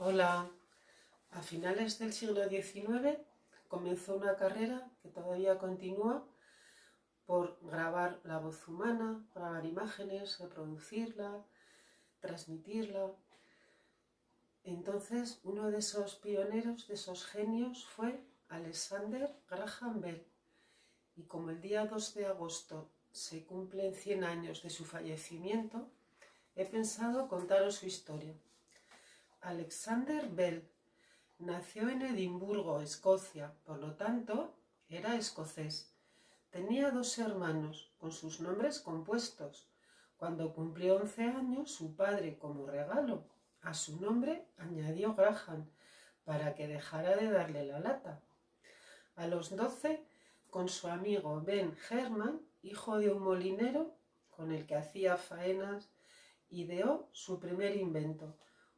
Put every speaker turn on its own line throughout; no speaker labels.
Hola, a finales del siglo XIX comenzó una carrera que todavía continúa por grabar la voz humana, grabar imágenes, reproducirla, transmitirla. Entonces, uno de esos pioneros, de esos genios, fue Alexander Graham Bell. Y como el día 2 de agosto se cumplen 100 años de su fallecimiento, he pensado contaros su historia. Alexander Bell nació en Edimburgo, Escocia, por lo tanto, era escocés. Tenía 2 hermanos, con sus nombres compuestos. Cuando cumplió 11 años, su padre, como regalo, a su nombre añadió Graham, para que dejara de darle la lata. A los 12, con su amigo Ben Herman, hijo de un molinero con el que hacía faenas, ideó su primer invento,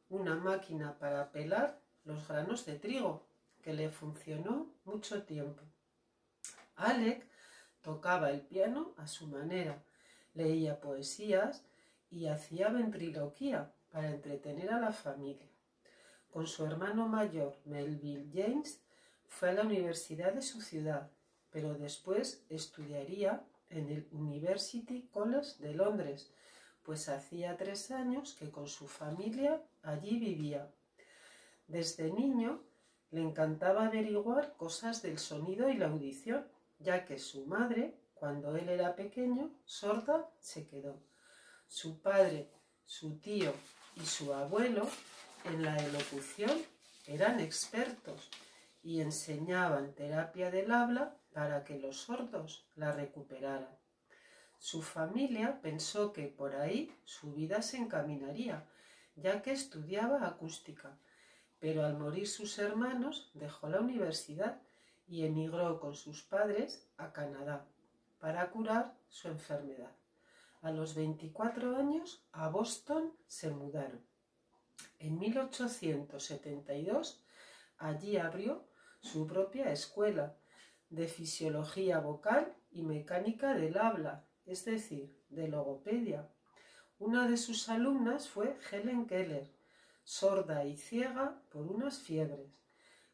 una máquina para pelar los granos de trigo, que le funcionó mucho tiempo. Alec tocaba el piano a su manera, leía poesías y hacía ventriloquía para entretener a la familia. Con su hermano mayor, Melville James, fue a la universidad de su ciudad, pero después estudiaría en el University College de Londres, pues hacía 3 años que con su familia allí vivía. Desde niño le encantaba averiguar cosas del sonido y la audición, ya que su madre, cuando él era pequeño, sorda, se quedó. Su padre, su tío y su abuelo en la elocución eran expertos y enseñaban terapia del habla para que los sordos la recuperaran. Su familia pensó que por ahí su vida se encaminaría, ya que estudiaba acústica, pero al morir sus hermanos dejó la universidad y emigró con sus padres a Canadá para curar su enfermedad. A los 24 años a Boston se mudaron. En 1872 allí abrió su propia escuela de fisiología vocal y mecánica del habla, es decir, de logopedia. Una de sus alumnas fue Helen Keller, sorda y ciega por unas fiebres.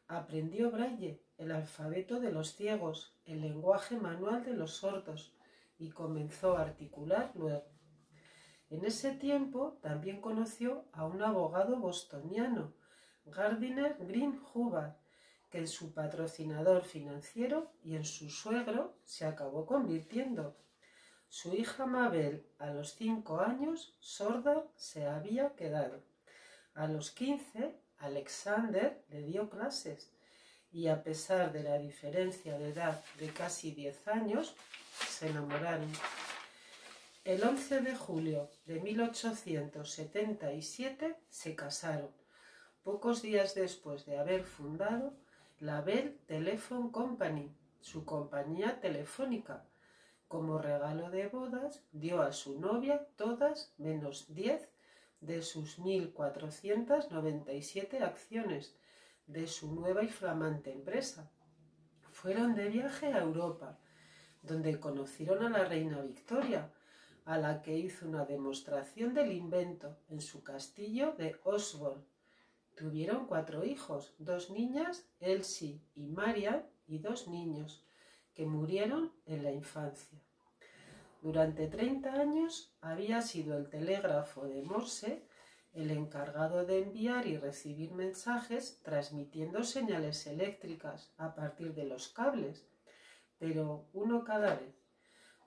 Aprendió braille, el alfabeto de los ciegos, el lenguaje manual de los sordos, y comenzó a articular luego. En ese tiempo también conoció a un abogado bostoniano, Gardiner Green Hubbard, que en su patrocinador financiero y en su suegro se acabó convirtiendo. Su hija Mabel, a los 5 años, sorda, se había quedado. A los 15, Alexander le dio clases y a pesar de la diferencia de edad de casi 10 años, se enamoraron. El 11 de julio de 1877 se casaron, pocos días después de haber fundado la Bell Telephone Company, su compañía telefónica. Como regalo de bodas, dio a su novia todas menos 10 de sus 1.497 acciones de su nueva y flamante empresa. Fueron de viaje a Europa, donde conocieron a la reina Victoria, a la que hizo una demostración del invento en su castillo de Osborne. Tuvieron 4 hijos, 2 niñas, Elsie y Marian, y 2 niños, que murieron en la infancia. Durante 30 años había sido el telégrafo de Morse el encargado de enviar y recibir mensajes transmitiendo señales eléctricas a partir de los cables, pero uno cada vez.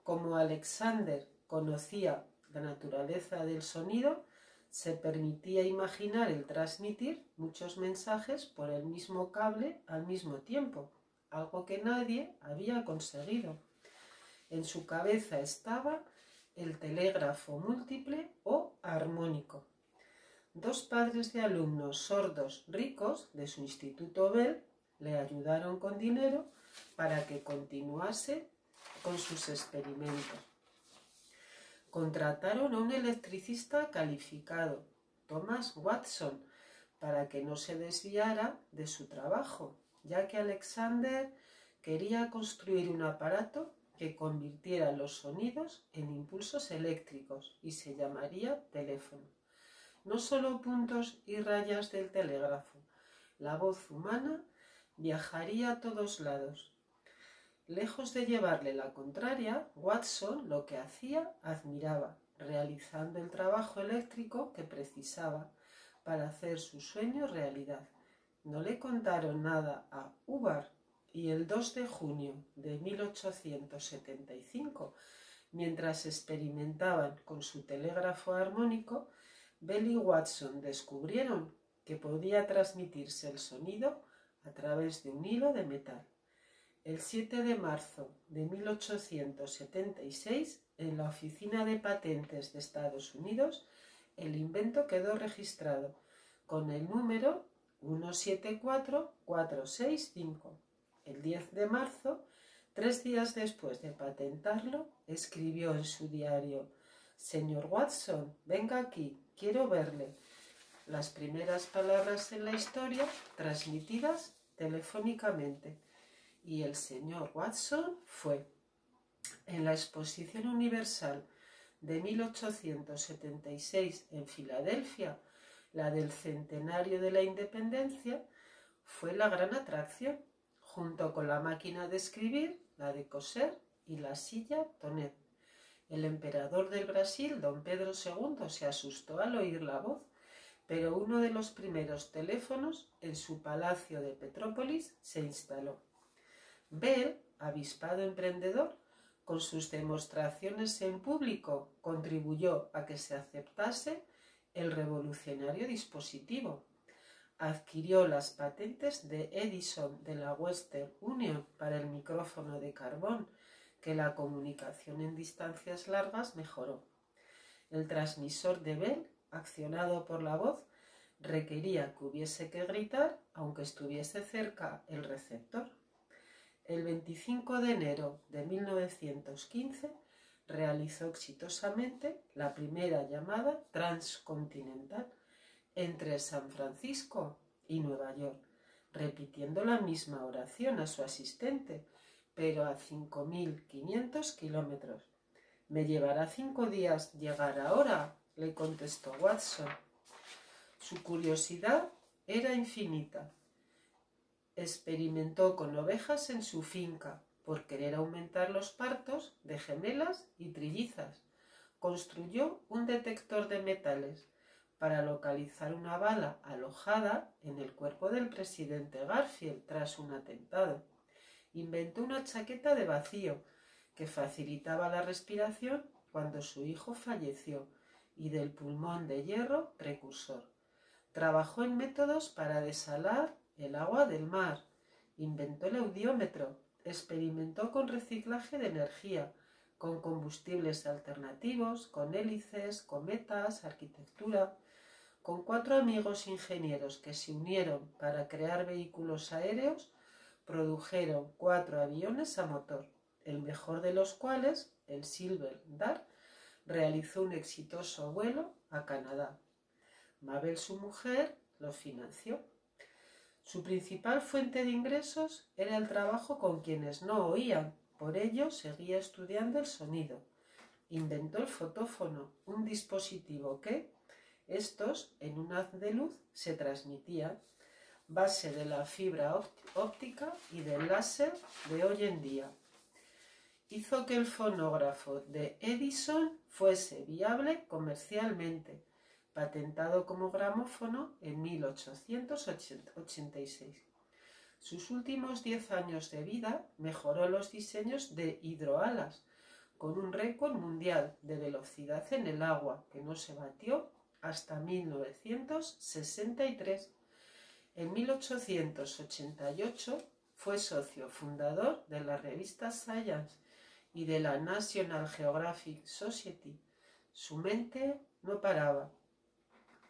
Como Alexander conocía la naturaleza del sonido, se permitía imaginar el transmitir muchos mensajes por el mismo cable al mismo tiempo, algo que nadie había conseguido. En su cabeza estaba el telégrafo múltiple o armónico. 2 padres de alumnos sordos ricos de su instituto Bell le ayudaron con dinero para que continuase con sus experimentos. Contrataron a un electricista calificado, Thomas Watson, para que no se desviara de su trabajo, ya que Alexander quería construir un aparato que convirtiera los sonidos en impulsos eléctricos y se llamaría teléfono. no solo puntos y rayas del telégrafo. La voz humana viajaría a todos lados. Lejos de llevarle la contraria, Watson lo que hacía admiraba, realizando el trabajo eléctrico que precisaba para hacer su sueño realidad. No le contaron nada a Hubbard y el 2 de junio de 1875, mientras experimentaban con su telégrafo armónico, Bell y Watson descubrieron que podía transmitirse el sonido a través de un hilo de metal. El 7 de marzo de 1876, en la Oficina de Patentes de Estados Unidos, el invento quedó registrado con el número 174465. El 10 de marzo, 3 días después de patentarlo, escribió en su diario: «Señor Watson, venga aquí, quiero verle». Las primeras palabras en la historia transmitidas telefónicamente. Y el señor Watson fue. En la Exposición Universal de 1876 en Filadelfia, la del centenario de la Independencia, fue la gran atracción, junto con la máquina de escribir, la de coser y la silla Tonet. El emperador del Brasil, don Pedro II, se asustó al oír la voz, pero uno de los primeros teléfonos en su palacio de Petrópolis se instaló. Bell, avispado emprendedor, con sus demostraciones en público, contribuyó a que se aceptase el revolucionario dispositivo. Adquirió las patentes de Edison de la Western Union para el micrófono de carbón, que la comunicación en distancias largas mejoró. El transmisor de Bell, accionado por la voz, requería que hubiese que gritar, aunque estuviese cerca el receptor. El 25 de enero de 1915 realizó exitosamente la primera llamada transcontinental entre San Francisco y Nueva York, repitiendo la misma oración a su asistente, pero a 5.500 kilómetros. «Me llevará 5 días llegar ahora», le contestó Watson. Su curiosidad era infinita. Experimentó con ovejas en su finca por querer aumentar los partos de gemelas y trillizas. Construyó un detector de metales para localizar una bala alojada en el cuerpo del presidente Garfield tras un atentado. Inventó una chaqueta de vacío que facilitaba la respiración cuando su hijo falleció y del pulmón de hierro precursor. Trabajó en métodos para desalar el agua del mar, inventó el audiómetro, experimentó con reciclaje de energía, con combustibles alternativos, con hélices, cometas, arquitectura. Con 4 amigos ingenieros que se unieron para crear vehículos aéreos, produjeron 4 aviones a motor, el mejor de los cuales, el Silver Dart, realizó un exitoso vuelo a Canadá. Mabel, su mujer, lo financió. Su principal fuente de ingresos era el trabajo con quienes no oían, por ello seguía estudiando el sonido. Inventó el fotófono, un dispositivo que, estos en un haz de luz, se transmitían, base de la fibra óptica y del láser de hoy en día. Hizo que el fonógrafo de Edison fuese viable comercialmente, patentado como gramófono en 1886. Sus últimos 10 años de vida mejoró los diseños de hidroalas, con un récord mundial de velocidad en el agua que no se batió hasta 1963. En 1888 fue socio fundador de la revista Science y de la National Geographic Society. Su mente no paraba.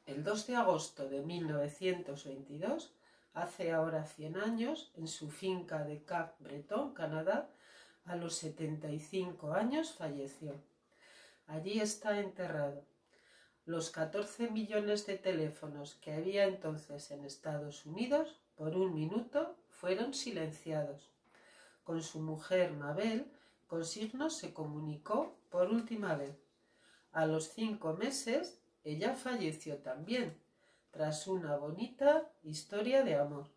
El 2 de agosto de 1922, hace ahora 100 años, en su finca de Cap Breton, Canadá, a los 75 años falleció. Allí está enterrado. Los 14 millones de teléfonos que había entonces en Estados Unidos, por un minuto, fueron silenciados. Con su mujer Mabel, con signos se comunicó por última vez. A los 5 meses, ella falleció también, tras una bonita historia de amor.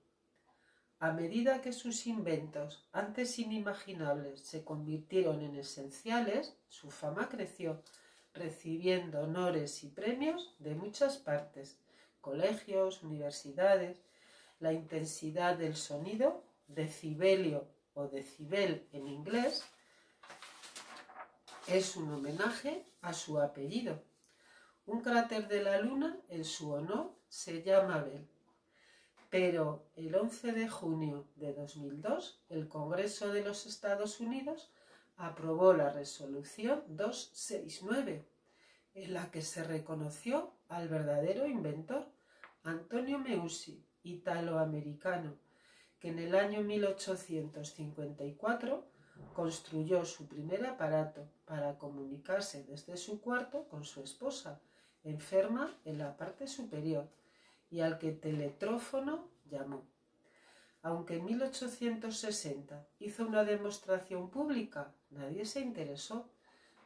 A medida que sus inventos, antes inimaginables, se convirtieron en esenciales, su fama creció, recibiendo honores y premios de muchas partes, colegios, universidades. La intensidad del sonido, decibelio o decibel en inglés, es un homenaje a su apellido. Un cráter de la Luna en su honor se llama Bell. Pero el 11 de junio de 2002, el Congreso de los Estados Unidos aprobó la resolución 269, en la que se reconoció al verdadero inventor, Antonio Meucci, italoamericano, que en el año 1854 construyó su primer aparato para comunicarse desde su cuarto con su esposa, enferma en la parte superior, y al que teletrófono llamó. Aunque en 1860 hizo una demostración pública, nadie se interesó.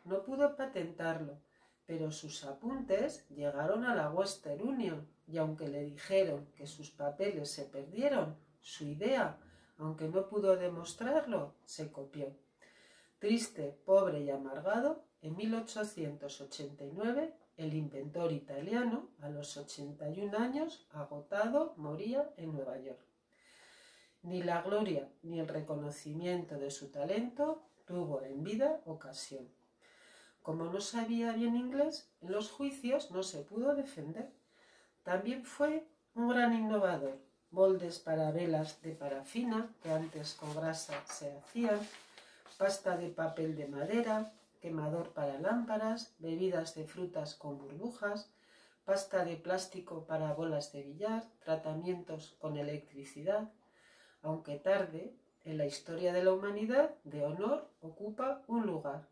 No pudo patentarlo, pero sus apuntes llegaron a la Western Union, y aunque le dijeron que sus papeles se perdieron, su idea, aunque no pudo demostrarlo, se copió. Triste, pobre y amargado, en 1889 el inventor italiano, a los 81 años, agotado, moría en Nueva York. Ni la gloria ni el reconocimiento de su talento tuvo en vida ocasión. Como no sabía bien inglés, en los juicios no se pudo defender. También fue un gran innovador. Moldes para velas de parafina, que antes con grasa se hacían, pasta de papel de madera, quemador para lámparas, bebidas de frutas con burbujas, pasta de plástico para bolas de billar, tratamientos con electricidad. Aunque tarde, en la historia de la humanidad, de honor ocupa un lugar.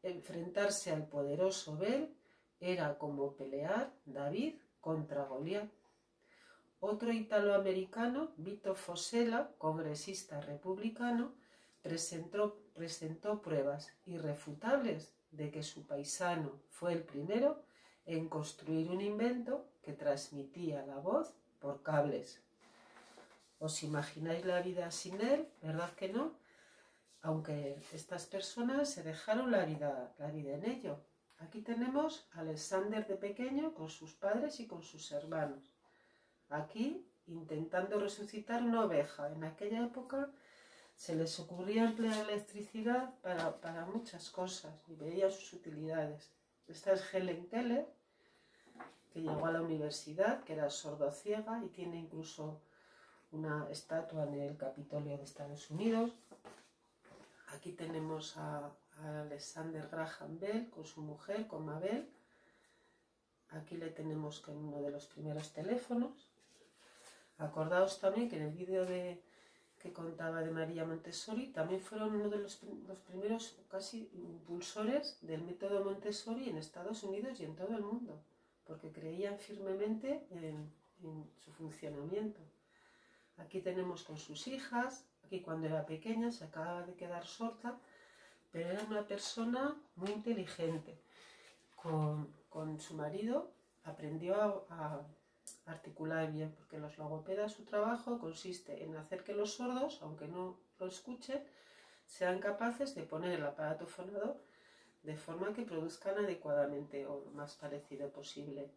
Enfrentarse al poderoso Bell era como pelear David contra Goliat. Otro italoamericano, Vito Fossella, congresista republicano, presentó pruebas irrefutables de que su paisano fue el primero en construir un invento que transmitía la voz por cables. ¿Os imagináis la vida sin él? ¿Verdad que no? Aunque estas personas se dejaron la vida en ello. Aquí tenemos a Alexander de pequeño con sus padres y con sus hermanos. Aquí intentando resucitar una oveja. En aquella época se les ocurría emplear electricidad para muchas cosas y veía sus utilidades. Esta es Helen Keller, que llegó a la universidad, que era sordociega y tiene incluso una estatua en el Capitolio de Estados Unidos. Aquí tenemos a Alexander Graham Bell con su mujer, con Mabel. Aquí le tenemos con uno de los primeros teléfonos. Acordaos también que en el vídeo que contaba de María Montessori también fueron uno de los primeros casi impulsores del método Montessori en Estados Unidos y en todo el mundo, porque creían firmemente en su funcionamiento. Aquí tenemos con sus hijas. Aquí cuando era pequeña se acababa de quedar sorda, pero era una persona muy inteligente. Con su marido aprendió a articular bien, porque los logopedas, su trabajo consiste en hacer que los sordos, aunque no lo escuchen, sean capaces de poner el aparato fonador de forma que produzcan adecuadamente o lo más parecido posible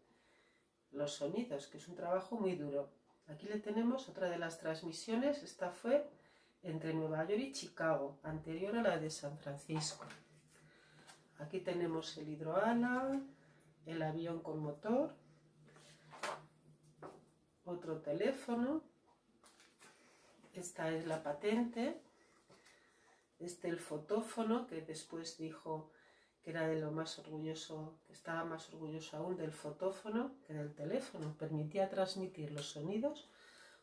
los sonidos, que es un trabajo muy duro. Aquí le tenemos otra de las transmisiones. Esta fue entre Nueva York y Chicago, anterior a la de San Francisco. Aquí tenemos el hidroala, el avión con motor, otro teléfono. Esta es la patente. El fotófono, que después dijo que era de lo más orgulloso, que estaba más orgulloso aún del fotófono que del teléfono. Permitía transmitir los sonidos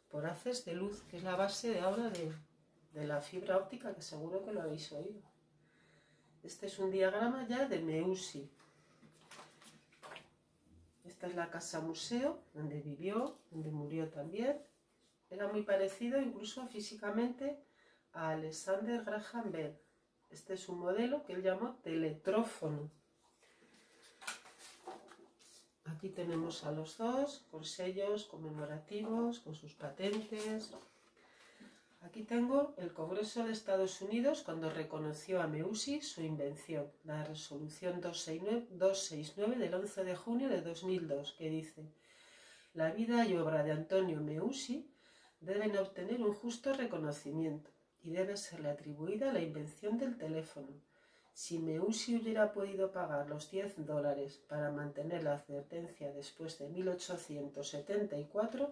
por haces de luz, que es la base de ahora de la fibra óptica, que seguro que lo habéis oído. Este es un diagrama ya de Meucci. Esta es la casa museo, donde vivió, donde murió también. Era muy parecido incluso físicamente a Alexander Graham Bell. Este es un modelo que él llamó teletrófono. Aquí tenemos a los dos con sellos conmemorativos, con sus patentes. Aquí tengo el Congreso de Estados Unidos cuando reconoció a Meucci su invención, la resolución 269 del 11 de junio de 2002, que dice: la vida y obra de Antonio Meucci deben obtener un justo reconocimiento y debe serle atribuida la invención del teléfono. Si Meucci hubiera podido pagar los $10 para mantener la advertencia después de 1874,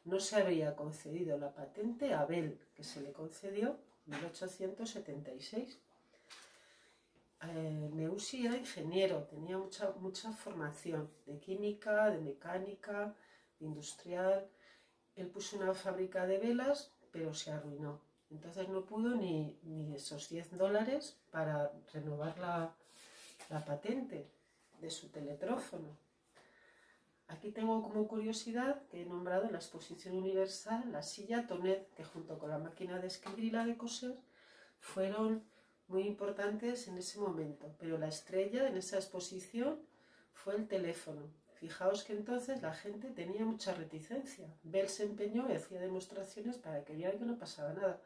no se habría concedido la patente a Bell, que se le concedió en 1876. Meucci era ingeniero, tenía mucha formación de química, de mecánica, de industrial. Él puso una fábrica de velas, pero se arruinó. Entonces no pudo ni esos $10 para renovar la patente de su teletrófono. Aquí tengo como curiosidad que he nombrado en la exposición universal la silla Tonet, que junto con la máquina de escribir y la de coser fueron muy importantes en ese momento. Pero la estrella en esa exposición fue el teléfono. Fijaos que entonces la gente tenía mucha reticencia. Bell se empeñó y hacía demostraciones para que vieran que no pasaba nada.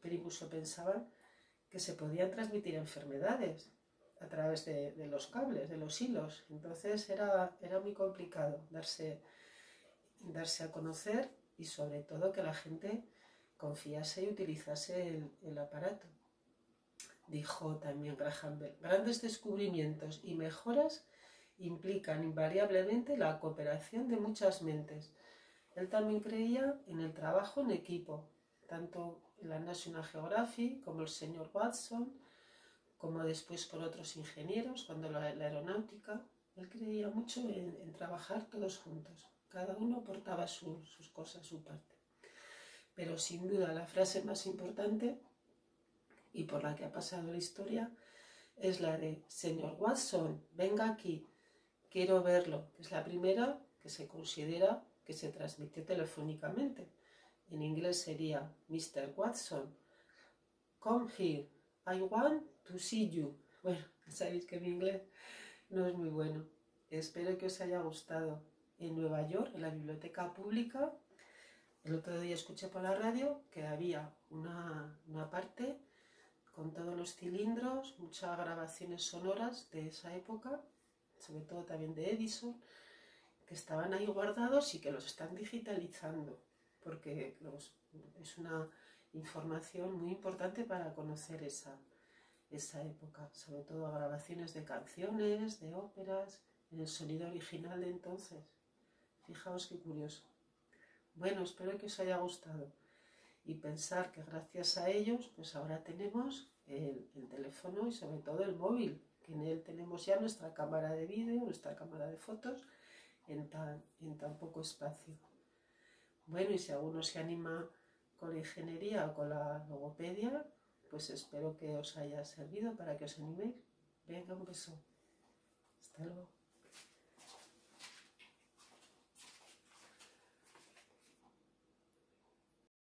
Pero incluso pensaban que se podían transmitir enfermedades a través de los cables, de los hilos. Entonces era muy complicado darse a conocer y sobre todo que la gente confiase y utilizase el aparato. Dijo también Graham Bell: grandes descubrimientos y mejoras implican invariablemente la cooperación de muchas mentes. Él también creía en el trabajo en equipo, tanto en la National Geographic como el señor Watson, como después con otros ingenieros, cuando la aeronáutica. Él creía mucho en trabajar todos juntos. Cada uno aportaba sus cosas, su parte. Pero sin duda la frase más importante, y por la que ha pasado la historia, es la de: señor Watson, venga aquí, quiero verlo. Es la primera que se considera que se transmitió telefónicamente. En inglés sería: Mr. Watson, come here, I want to see you. Bueno, sabéis que mi inglés no es muy bueno. Espero que os haya gustado. En Nueva York, en la biblioteca pública, el otro día escuché por la radio que había una parte con todos los cilindros, muchas grabaciones sonoras de esa época, sobre todo también de Edison, que estaban ahí guardados y que los están digitalizando, porque es una información muy importante para conocer esa época, sobre todo grabaciones de canciones, de óperas, en el sonido original de entonces. Fijaos qué curioso. Bueno, espero que os haya gustado y pensar que gracias a ellos pues ahora tenemos el teléfono y sobre todo el móvil, que en él tenemos ya nuestra cámara de vídeo, nuestra cámara de fotos en tan poco espacio. Bueno, y si alguno se anima con la ingeniería o con la logopedia, pues espero que os haya servido para que os animéis. Venga, un beso. Hasta luego.